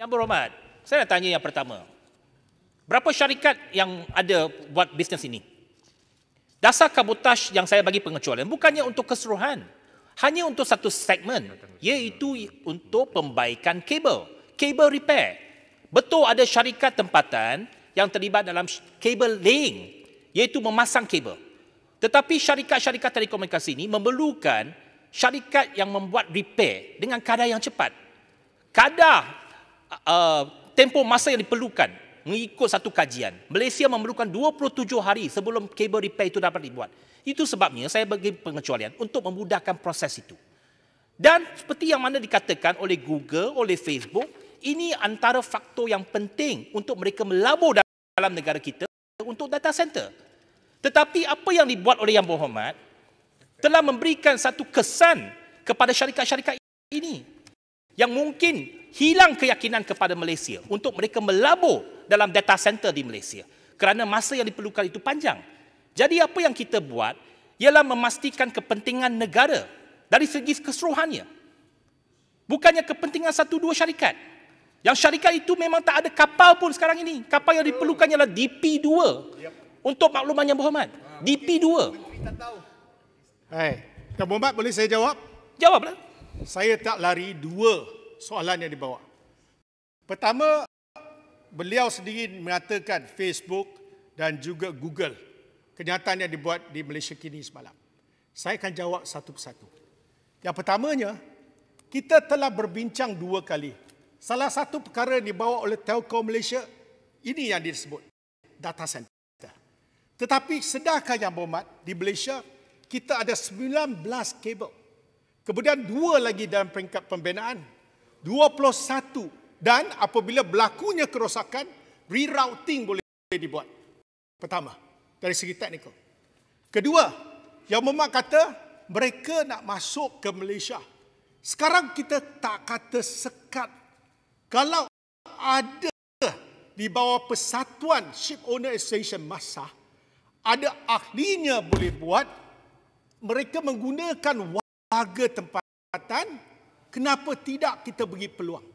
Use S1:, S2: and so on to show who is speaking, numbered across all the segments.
S1: Yang berhormat, saya nak tanya yang pertama. Berapa syarikat yang ada buat bisnes ini? Dasar kabotaj yang saya bagi pengecualian bukannya untuk keseluruhan. Hanya untuk satu segmen, iaitu untuk pembaikan kabel. Kabel repair. Betul ada syarikat tempatan yang terlibat dalam kabel laying, iaitu memasang kabel. Tetapi syarikat-syarikat telekomunikasi ini memerlukan syarikat yang membuat repair dengan kadar yang cepat. Kadar tempoh masa yang diperlukan mengikut satu kajian, Malaysia memerlukan 27 hari sebelum kabel repair itu dapat dibuat. Itu sebabnya saya bagi pengecualian untuk memudahkan proses itu. Dan seperti yang mana dikatakan oleh Google, oleh Facebook, ini antara faktor yang penting untuk mereka melabur dalam negara kita untuk data center. Tetapi apa yang dibuat oleh Yang Berhormat telah memberikan satu kesan kepada syarikat-syarikat ini yang mungkin hilang keyakinan kepada Malaysia untuk mereka melabur dalam data center di Malaysia kerana masa yang diperlukan itu panjang. Jadi apa yang kita buat ialah memastikan kepentingan negara dari segi keseluruhannya. Bukannya kepentingan satu dua syarikat. Yang syarikat itu memang tak ada kapal pun sekarang ini. Kapal yang diperlukan ialah DP2. Untuk makluman Yang Berhormat. DP2.
S2: Hai, Yang Berhormat boleh saya jawab?
S1: Jawablah.
S2: Saya tak lari dua soalan yang dibawa. Pertama, beliau sendiri mengatakan Facebook dan juga Google, kenyataan yang dibuat di Malaysia kini semalam. Saya akan jawab satu persatu. Yang pertamanya, kita telah berbincang dua kali. Salah satu perkara yang dibawa oleh Telkom Malaysia, ini yang disebut data center. Tetapi sedarkah Yang Berhormat, di Malaysia kita ada 19 kabel. Kemudian 2 lagi dalam peringkat pembinaan. 21. Dan apabila berlakunya kerosakan, rerouting boleh dibuat. Pertama, dari segi teknikal. Kedua, Yang Berhormat kata mereka nak masuk ke Malaysia. Sekarang kita tak kata sekat. Kalau ada di bawah Persatuan Ship Owner Association masa, ada ahlinya boleh buat, mereka menggunakan warga tempatan, kenapa tidak kita beri peluang?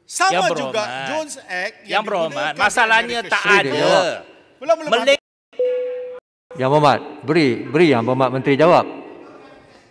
S2: Sama juga Jones Act
S1: yang berhormat, masalahnya tak ada.
S2: Belum.
S3: Yang Berhormat, beri Yang Berhormat Menteri jawab.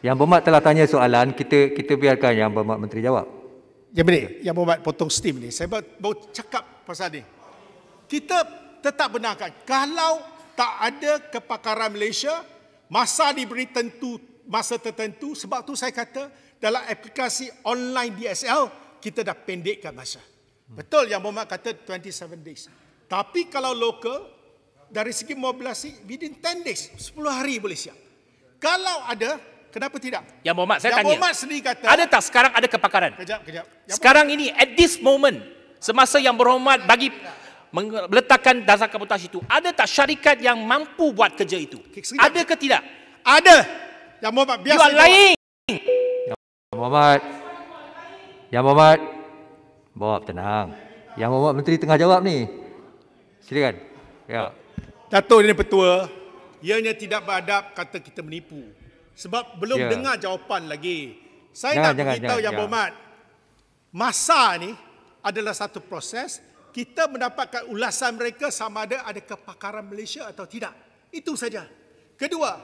S3: Yang Berhormat telah tanya soalan, kita biarkan Yang Berhormat Menteri jawab.
S2: Ya benar, Yang Berhormat potong steam ni. Saya baru cakap pasal ni. Kita tetap benarkan, kalau tak ada kepakaran Malaysia, masa diberi masa tertentu, sebab tu saya kata dalam aplikasi online DSL, kita dah pendekkan masa. Betul Yang Berhormat kata 27 days. Tapi kalau lokal, dari segi mobilisasi, within 10 days, 10 hari boleh siap. Kalau ada, kenapa tidak?
S1: Yang Berhormat, saya tanya.
S2: Yang Berhormat sendiri kata,
S1: ada tak sekarang ada kepakaran?
S2: Kejap.
S1: Sekarang ini, at this moment, semasa Yang Berhormat bagi meletakkan dasar kabotaj itu, ada tak syarikat yang mampu buat kerja itu? Ada ke tidak?
S2: Ada. Yang Berhormat biasa.
S1: You are lying.
S3: Yang Berhormat, bawa tenang. Yang Berhormat Menteri tengah jawab ni. Silakan. Ya.
S2: Datuk ini Petua, ianya tidak beradab kata kita menipu. Sebab belum dengar jawapan lagi. Saya nak beritahu Yang Berhormat, masa ni adalah satu proses. Kita mendapatkan ulasan mereka sama ada kepakaran Malaysia atau tidak. Itu saja. Kedua,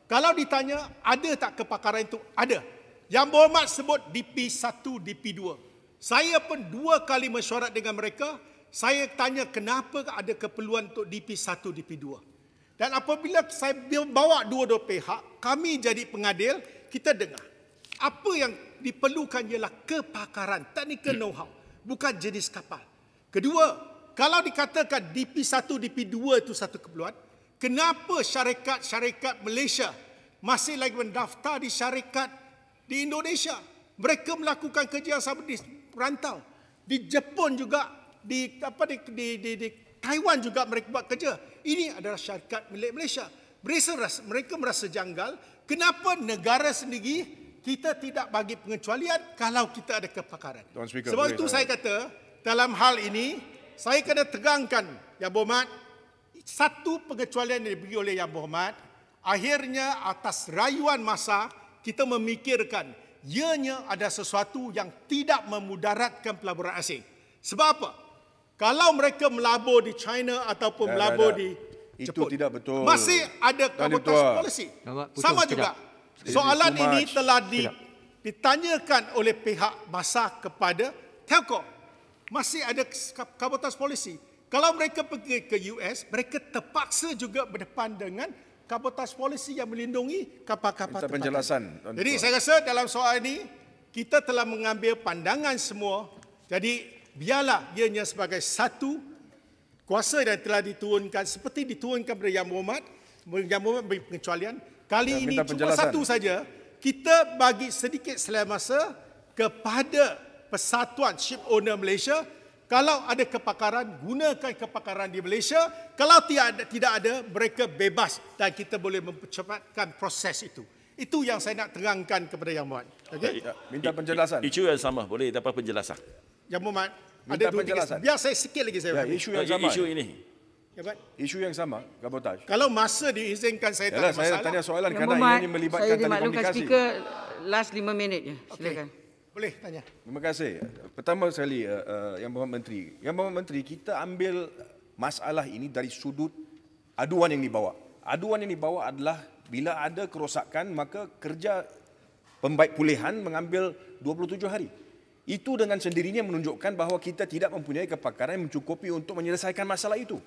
S2: kalau ditanya ada tak kepakaran itu? Ada. Yang Berhormat sebut DP1, DP2. Saya pun 2 kali mesyuarat dengan mereka. Saya tanya kenapa ada keperluan untuk DP1, DP2. Dan apabila saya bawa dua-dua pihak, kami jadi pengadil, kita dengar. Apa yang diperlukan ialah kepakaran, technical know-how, bukan jenis kapal. Kedua, kalau dikatakan DP1, DP2 itu satu keperluan, kenapa syarikat-syarikat Malaysia masih lagi mendaftar di syarikat di Indonesia? Mereka melakukan kerja yang sama di perantau. Di Jepun juga, di Taiwan juga mereka buat kerja. Ini adalah syarikat milik Malaysia. Mereka merasa janggal, kenapa negara sendiri kita tidak bagi pengecualian kalau kita ada kepakaran. Sebab itu saya kata, dalam hal ini, saya kena tegangkan Yang Berhormat, satu pengecualian yang diberi oleh Yang Berhormat, akhirnya atas rayuan masa, kita memikirkan, ianya ada sesuatu yang tidak memudaratkan pelaburan asing. Sebab apa? Kalau mereka melabur di China ataupun melabur di
S4: Itu
S2: Jepun,
S4: tidak betul.
S2: masih ada kabotaj policy. Sama juga. Soalan ini telah ditanyakan oleh pihak masa kepada Telkom. Masih ada kabotaj policy. Kalau mereka pergi ke US, mereka terpaksa juga berdepan dengan kabotaj policy yang melindungi kapal-kapal tempatan.
S4: Penjelasan.
S2: Jadi saya rasa dalam soal ini, kita telah mengambil pandangan semua. Jadi biarlah ianya sebagai satu kuasa yang telah diturunkan seperti diturunkan kepada Yang Berhormat. Yang Berhormat beri pengecualian. Kali ini cuma satu saja. Kita bagi sedikit selai masa kepada Persatuan Ship Owner Malaysia. Kalau ada kepakaran, gunakan kepakaran di Malaysia. Kalau tidak ada, mereka bebas dan kita boleh mempercepatkan proses itu. Itu yang saya nak terangkan kepada Yang Berhormat. Okay?
S4: Minta penjelasan.
S5: Isu yang sama, boleh dapat penjelasan.
S2: Yang Berhormat, ada
S4: Minta
S2: 2-3.
S4: penjelasan.
S2: Biar saya sikit lagi saya.
S4: Isu yang sama.
S5: Isu ini.
S4: Isu yang sama, kabotaj.
S2: Kalau masa diizinkan saya tak ada masalah.
S4: Saya tanya soalan
S6: Yang
S4: kerana
S6: Berhormat,
S4: ini melibatkan
S6: saya dimaklumkan
S4: telekomunikasi.
S6: speaker last 5 minit je. Silakan.
S2: Boleh tanya.
S4: Terima kasih. Pertama sekali, Yang Berhormat Menteri. Yang Berhormat Menteri, kita ambil masalah ini dari sudut aduan yang dibawa. Aduan yang dibawa adalah bila ada kerosakan, maka kerja pembaik pulihan mengambil 27 hari. Itu dengan sendirinya menunjukkan bahawa kita tidak mempunyai kepakaran yang mencukupi untuk menyelesaikan masalah itu.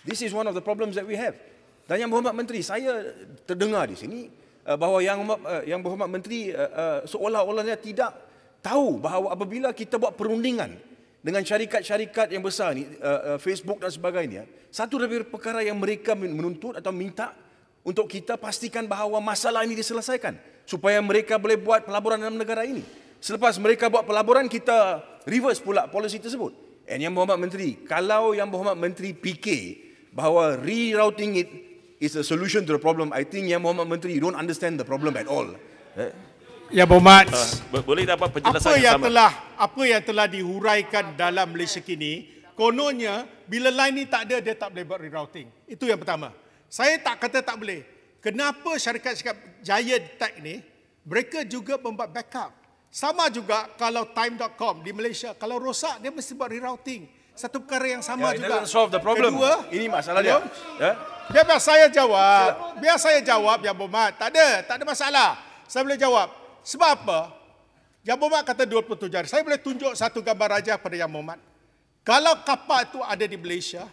S4: This is one of the problems that we have. Dan Yang Berhormat Menteri, saya terdengar di sini bahawa Yang Berhormat Menteri seolah-olahnya tidak tahu bahawa apabila kita buat perundingan dengan syarikat-syarikat yang besar ni, Facebook dan sebagainya, satu dari perkara yang mereka menuntut atau minta untuk kita pastikan bahawa masalah ini diselesaikan supaya mereka boleh buat pelaburan dalam negara ini. Selepas mereka buat pelaburan, kita reverse pula polisi tersebut. And Yang Berhormat Menteri, kalau Yang Berhormat Menteri fikir bahawa rerouting it is a solution to the problem, I think Yang Berhormat Menteri, you don't understand the problem at all.
S2: Yang Berhormat,
S5: Boleh dapat penjelasan
S2: apa yang telah dihuraikan dalam Malaysia kini, kononnya bila line ni tak ada, dia tak boleh buat rerouting. Itu yang pertama. Saya tak kata tak boleh. Kenapa syarikat-syarikat Giant Tech ni, mereka juga membuat backup. Sama juga kalau Time.com di Malaysia, kalau rosak, dia mesti buat rerouting. Satu perkara yang sama juga.
S4: It doesn't solve the problem.
S2: Kedua,
S4: ini masalah dia.
S2: Biar saya jawab. Biar saya jawab, Yang Berhormat. Tak ada masalah. Saya boleh jawab. Sebab apa? Yang Berhormat kata 27 hari. Saya boleh tunjuk satu gambar raja pada Yang Berhormat. Kalau kapal itu ada di Malaysia,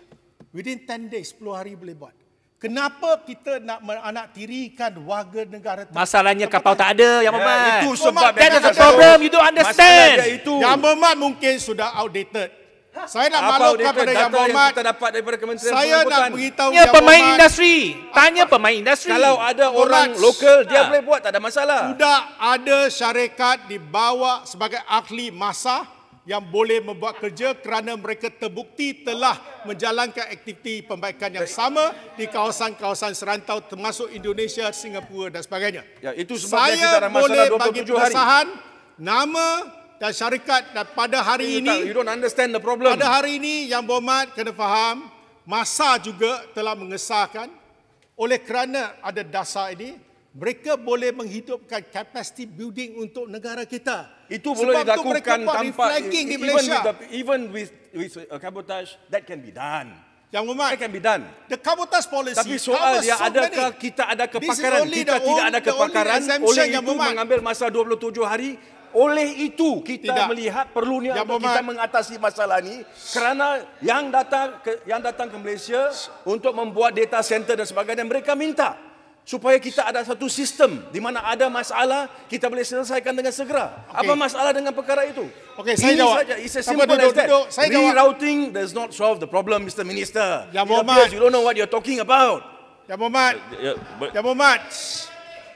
S2: within 10 days, 10 hari boleh buat. Kenapa kita nak anak tirikan warga negara?
S1: Masalahnya kapal tak ada, Yang Berhormat.
S4: Itu sebab
S1: that is the problem. You don't understand.
S2: Yang Berhormat mungkin sudah outdated. Saya nak maklumkan kepada Yang Berhormat.
S4: Kita dapat daripada Kementerian
S2: Saya nak beritahu
S1: Tanya
S2: Yang
S1: pemain
S2: Berhormat.
S1: industri. Tanya pemain industri.
S4: Kalau ada orang lokal, dia boleh buat, tak ada masalah.
S2: Sudah ada syarikat dibawa sebagai ahli masa yang boleh membuat kerja kerana mereka terbukti telah menjalankan aktiviti pembaikan yang sama di kawasan-kawasan serantau termasuk Indonesia, Singapura dan sebagainya.
S4: Ya, itu sebabnya kita
S2: Saya
S4: ada masalah
S2: boleh
S4: 27
S2: bagi
S4: hari.
S2: pengesahan nama dan syarikat dan pada hari ini,
S4: You don't understand the problem.
S2: pada hari ini Yang Berhormat kena faham, masa juga telah mengesahkan oleh kerana ada dasar ini, mereka boleh menghidupkan capacity building untuk negara kita.
S4: Itu boleh
S2: Sebab tu mereka
S4: dilakukan
S2: buat
S4: tanpa
S2: reflagging di Malaysia.
S4: even with cabotage, that can be done.
S2: Yang Berhormat,
S4: That can be done.
S2: the cabotage policy
S4: Tapi soal dia, adakah kita ada kepakaran? Kita tidak ada kepakaran, oleh itu mengambil masa 27 hari. Oleh itu kita melihat perlunya untuk kita mengatasi masalah ini kerana yang datang ke Malaysia untuk membuat data center dan sebagainya, mereka minta supaya kita ada satu sistem di mana ada masalah kita boleh selesaikan dengan segera. Apa masalah dengan perkara itu?
S2: Okey, saya jawab.
S4: Saja. It's as simple as that.
S2: Saya jawab.
S4: Rerouting does not solve the problem, Mr. Minister.
S2: Yang
S4: It
S2: Berhormat.
S4: appears you don't know what you're talking about.
S2: Yang Berhormat, Yang Berhormat,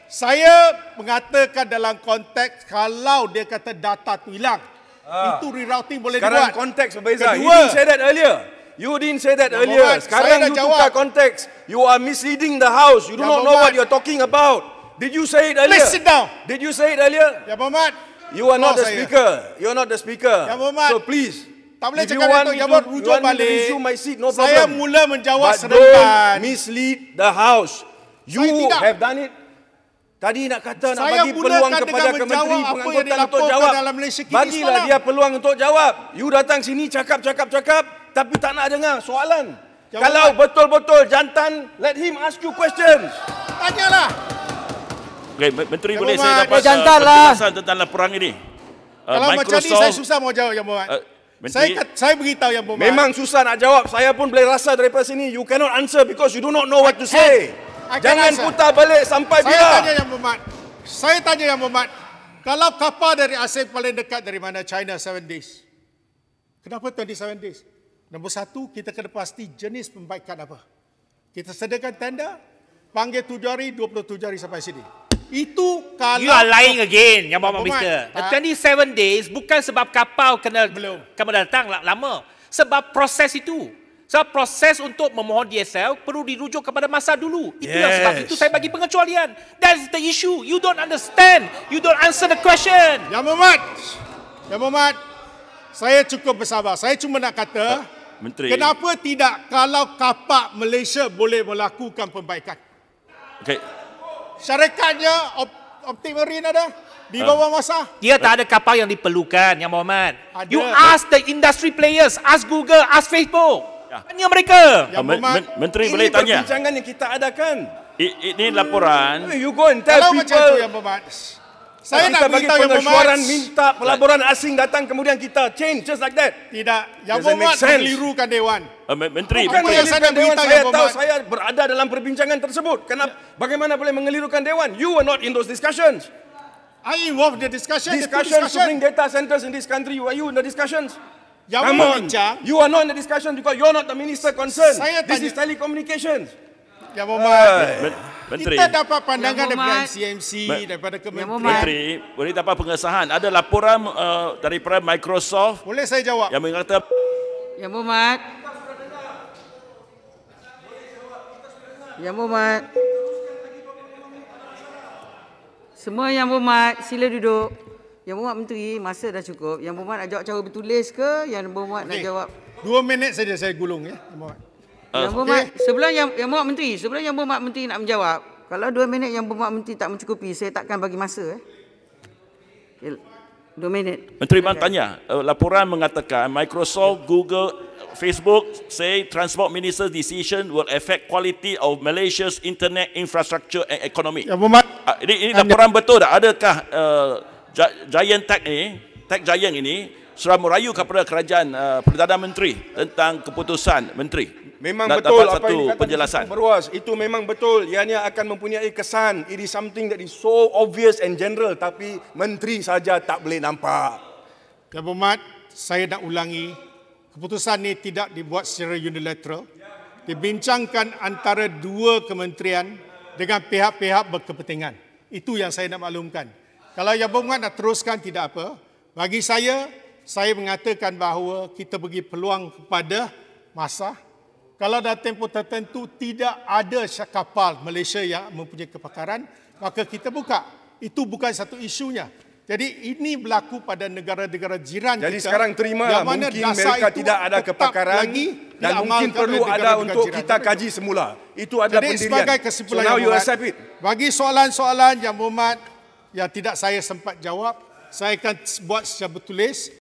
S2: saya mengatakan dalam konteks kalau dia kata data tu hilang, itu rerouting boleh
S4: Sekarang
S2: dibuat.
S4: konteks berbeza. You
S2: Kedua,
S4: didn't say that earlier. You didn't say that
S2: Yang
S4: earlier.
S2: Berhormat,
S4: Sekarang
S2: saya dah
S4: you
S2: jawab.
S4: tukar konteks. You are misleading the House. You do
S2: Yang
S4: not know what
S2: Berhormat.
S4: you're talking about. Did you say it earlier?
S2: Please sit down.
S4: Did you say it earlier?
S2: Yang Berhormat,
S4: You are not the
S2: saya.
S4: speaker. You are not the speaker.
S2: Yang Berhormat.
S4: So please,
S2: tak boleh
S4: if you
S2: cakap
S4: want
S2: itu.
S4: me
S2: Yang
S4: to,
S2: Berhormat, rujuk
S4: you want me to
S2: balik.
S4: resume my seat, no
S2: Saya
S4: problem.
S2: mula menjawab
S4: But
S2: serentak.
S4: don't mislead the House. You
S2: Saya tidak.
S4: have done it. Tadi nak kata nak
S2: Saya
S4: bagi peluang
S2: mulakan
S4: kepada
S2: dengan
S4: Menteri
S2: menjawab apa yang
S4: Pengangkutan untuk
S2: dilaporkan
S4: jawab.
S2: dalam Malaysia kini
S4: Bagilah
S2: semalam.
S4: dia peluang untuk jawab. You datang sini cakap, tapi tak nak dengar soalan.
S2: Jawab.
S4: Kalau betul-betul jantan, let him ask you questions.
S2: Tanyalah.
S5: Okey, Menteri
S2: Yang
S5: boleh
S2: Berhormat,
S5: saya dapat
S6: jantan lah.
S5: penjelasan tentang laporan ini?
S2: Kalau macam ni saya susah mau jawab, Yang Berhormat.
S5: Menteri,
S2: Saya beritahu, Yang Berhormat.
S4: Memang susah nak jawab. Saya pun boleh rasa daripada sini. You cannot answer because you do not know what to say.
S2: I can
S4: Jangan
S2: answer.
S4: putar balik sampai
S2: Saya
S4: bila.
S2: tanya Yang Berhormat. Saya tanya Yang Berhormat. Kalau kapal dari ASEAN paling dekat dari mana? China 7 days. Kenapa 27 days? Nombor satu, kita kena pasti jenis pembaikan apa. Kita sediakan tender, panggil 7 hari, 27 hari sampai sini. Itu kalau...
S1: You are lying again, Yang Berhormat
S2: Berhormat,
S1: Minister. The
S2: tak.
S1: 27 days bukan sebab kapal kena
S2: Belum.
S1: datang lama. Sebab proses itu. Sebab proses untuk memohon DSL perlu dirujuk kepada masa dulu. Itulah sebab itu saya bagi pengecualian. That's the issue. You don't understand. You don't answer the question.
S2: Yang Berhormat, saya cukup bersabar. Saya cuma nak kata,
S5: Menteri.
S2: kenapa tidak kalau kapal Malaysia boleh melakukan pembaikan?
S5: okey.
S2: Syarikatnya Optic Marine ada di bawah masa.
S1: Dia tak ada kapal yang diperlukan, Yang Berhormat.
S2: Ada.
S1: You ask the industry players, ask Google, ask Facebook. Tanya mereka.
S2: Yang Berhormat,
S5: Menteri
S4: Ini
S5: boleh tanya.
S4: perbincangan yang kita adakan.
S5: Ini laporan.
S4: You go and tell
S2: kalau macam
S4: people.
S2: itu Yang Berhormat, saya
S4: Kita
S2: nak
S4: bagi
S2: beritahu Yang
S4: pengesyuaran,
S2: Berhormat,
S4: minta pelaburan asing datang, kemudian kita change just like that.
S2: tidak. Yang
S4: Doesn't make
S2: Berhormat
S4: sense.
S2: mengelirukan Dewan.
S5: Menteri,
S2: Bukan
S5: Menteri.
S2: yang saya nak
S4: Dewan,
S2: beritahu
S4: saya
S2: Yang
S4: tahu
S2: Berhormat.
S4: saya berada dalam perbincangan tersebut. Kenapa? Bagaimana boleh mengelirukan Dewan? You were not in those discussions.
S2: I involved the discussion.
S4: Discussions to bring data centers in this country. Were you in the discussions?
S2: Yang
S4: Come on.
S2: berbincang,
S4: You are not in the discussion because you're not the minister concerned.
S2: Saya
S4: This
S2: tanya-
S4: is telecommunications.
S2: Yang Berhormat,
S5: Menteri.
S2: kita dapat pandangan
S6: Yang
S2: daripada
S6: Berhormat.
S2: MCMC, daripada Kementerian.
S6: Berhormat.
S5: Menteri, boleh dapat pengesahan. Ada laporan daripada Microsoft
S2: Boleh saya jawab?
S5: yang mengatakan
S6: Yang Berhormat. Yang Berhormat. Semua Yang Berhormat, sila duduk. Yang Berhormat Menteri, masa dah cukup. Yang Berhormat nak jawab cara bertulis ke? Yang Berhormat nak
S2: Okey.
S6: jawab?
S2: 2 minit saja saya gulung ya. Yang Berhormat.
S6: Yang Berhormat, sebelum Yang Berhormat Menteri, sebelum Yang Berhormat Menteri nak menjawab, kalau 2 minit Yang Berhormat Menteri tak mencukupi, saya takkan bagi masa. 2 minit.
S5: Menteri Bang tanya, laporan mengatakan Microsoft, Google, Facebook say transport minister's decision will affect quality of Malaysia's internet infrastructure and economy.
S2: Yang Berhormat,
S5: Ini laporan betul tak? Adakah Giant Tech ini, Tech Giant ini sudah merayu kepada kerajaan Perdana Menteri tentang keputusan Menteri?
S4: Memang
S5: Nak
S4: betul
S5: dapat
S4: apa
S5: satu
S4: yang dikatakan
S5: penjelasan.
S4: Tuan Berwas. Itu memang betul. Ianya akan mempunyai kesan. It is something that is so obvious and general. Tapi menteri saja tak boleh nampak.
S2: Yang Berhormat, saya nak ulangi, keputusan ini tidak dibuat secara unilateral. Dibincangkan antara 2 kementerian dengan pihak-pihak berkepentingan. Itu yang saya nak maklumkan. Kalau Yang Berhormat nak teruskan, tidak apa. Bagi saya mengatakan bahawa kita bagi peluang kepada masa. Kalau dalam tempoh tertentu tidak ada kapal Malaysia yang mempunyai kepakaran, maka kita buka. Itu bukan satu isunya. Jadi ini berlaku pada negara-negara jiran
S4: Jadi
S2: kita.
S4: sekarang terima
S2: yang mana
S4: mungkin
S2: dasar
S4: mereka
S2: itu
S4: tidak ada
S2: tetap
S4: kepakaran
S2: lagi
S4: dan
S2: diamalkan
S4: mungkin perlu
S2: oleh
S4: ada
S2: negara-negara
S4: untuk
S2: jiran.
S4: kita kaji semula. Itu adalah
S2: Jadi
S4: pendirian.
S2: sebagai
S4: So
S2: kesimpulan
S4: now
S2: Yang
S4: you
S2: Berhormat,
S4: accept it.
S2: bagi soalan-soalan Yang Berhormat yang tidak saya sempat jawab, saya akan buat secara bertulis